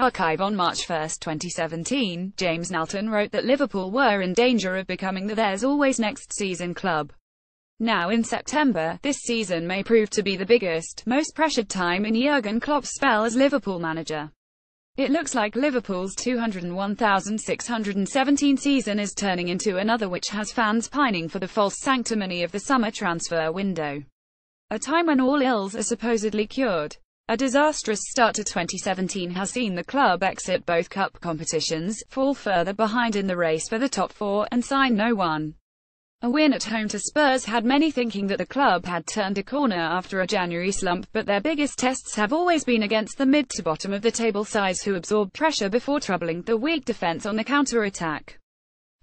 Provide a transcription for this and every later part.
Archive. On March 1, 2017, James Knowlton wrote that Liverpool were in danger of becoming the "There's Always Next Season" club. Now in September, this season may prove to be the biggest, most pressured time in Jurgen Klopp's spell as Liverpool manager. It looks like Liverpool's 201,617 season is turning into another which has fans pining for the false sanctimony of the summer transfer window. A time when all ills are supposedly cured. A disastrous start to 2017 has seen the club exit both cup competitions, fall further behind in the race for the top four, and sign no one. A win at home to Spurs had many thinking that the club had turned a corner after a January slump, but their biggest tests have always been against the mid to bottom of the table sides who absorb pressure before troubling the weak defence on the counter-attack.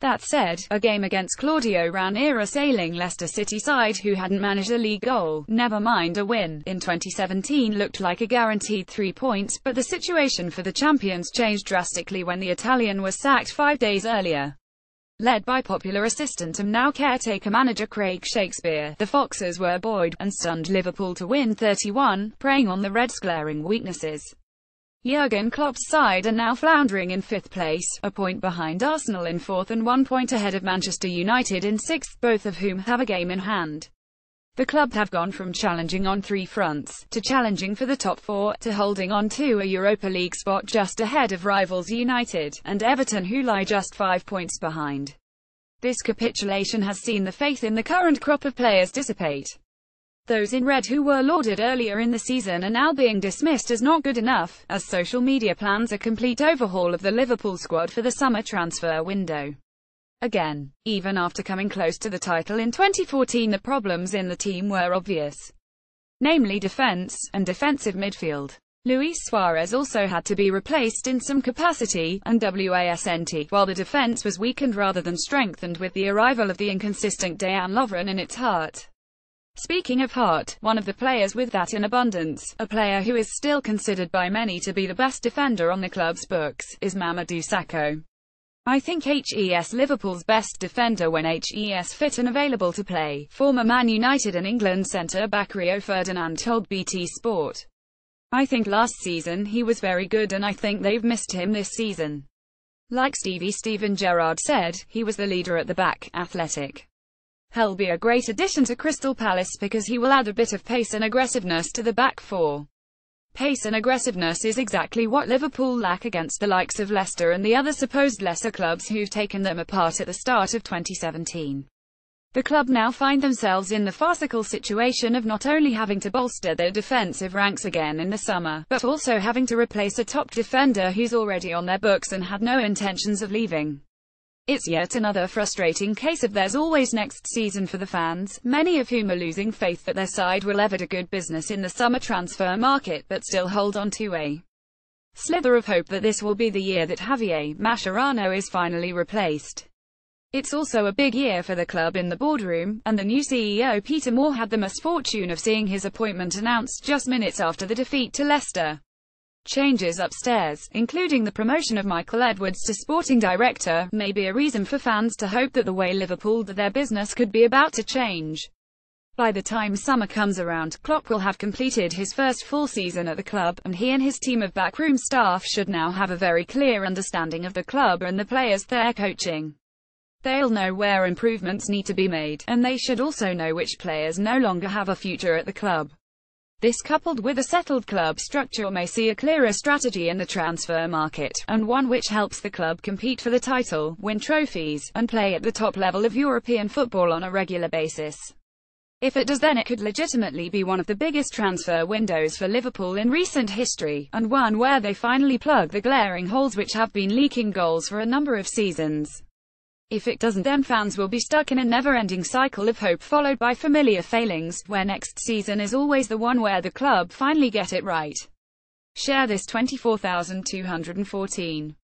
That said, a game against Claudio Ranieri sailing Leicester City side who hadn't managed a league goal, never mind a win, in 2017 looked like a guaranteed 3 points, but the situation for the champions changed drastically when the Italian was sacked 5 days earlier. Led by popular assistant and now caretaker manager Craig Shakespeare, the Foxes were buoyed and stunned Liverpool to win 31, preying on the Reds' glaring weaknesses. Jurgen Klopp's side are now floundering in 5th place, a point behind Arsenal in 4th and 1 point ahead of Manchester United in 6th, both of whom have a game in hand. The club have gone from challenging on 3 fronts, to challenging for the top 4, to holding on to a Europa League spot just ahead of rivals United and Everton who lie just 5 points behind. This capitulation has seen the faith in the current crop of players dissipate. Those in red who were lauded earlier in the season are now being dismissed as not good enough, as social media plans a complete overhaul of the Liverpool squad for the summer transfer window. Again, even after coming close to the title in 2014, the problems in the team were obvious. Namely defence, and defensive midfield. Luis Suarez also had to be replaced in some capacity, and wasn't, while the defence was weakened rather than strengthened with the arrival of the inconsistent Dejan Lovren in its heart. Speaking of heart, one of the players with that in abundance, a player who is still considered by many to be the best defender on the club's books, is Mamadou Sakho. I think HES Liverpool's best defender when HES fit and available to play, former Man United and England centre-back Rio Ferdinand told BT Sport. I think last season he was very good and I think they've missed him this season. Like Steven Gerrard said, he was the leader at the back, athletic. He'll be a great addition to Crystal Palace because he will add a bit of pace and aggressiveness to the back four. Pace and aggressiveness is exactly what Liverpool lack against the likes of Leicester and the other supposed lesser clubs who've taken them apart at the start of 2017. The club now find themselves in the farcical situation of not only having to bolster their defensive ranks again in the summer, but also having to replace a top defender who's already on their books and had no intentions of leaving. It's yet another frustrating case of there's always next season for the fans, many of whom are losing faith that their side will ever do good business in the summer transfer market but still hold on to a slither of hope that this will be the year that Javier Mascherano is finally replaced. It's also a big year for the club in the boardroom, and the new CEO Peter Moore had the misfortune of seeing his appointment announced just minutes after the defeat to Leicester. Changes upstairs, including the promotion of Michael Edwards to sporting director, may be a reason for fans to hope that the way Liverpool do their business could be about to change. By the time summer comes around, Klopp will have completed his first full season at the club, and he and his team of backroom staff should now have a very clear understanding of the club and the players they're coaching. They'll know where improvements need to be made, and they should also know which players no longer have a future at the club. This, coupled with a settled club structure, may see a clearer strategy in the transfer market, and one which helps the club compete for the title, win trophies, and play at the top level of European football on a regular basis. If it does, then it could legitimately be one of the biggest transfer windows for Liverpool in recent history, and one where they finally plug the glaring holes which have been leaking goals for a number of seasons. If it doesn't, then fans will be stuck in a never-ending cycle of hope followed by familiar failings, where next season is always the one where the club finally get it right. Share this 24,214.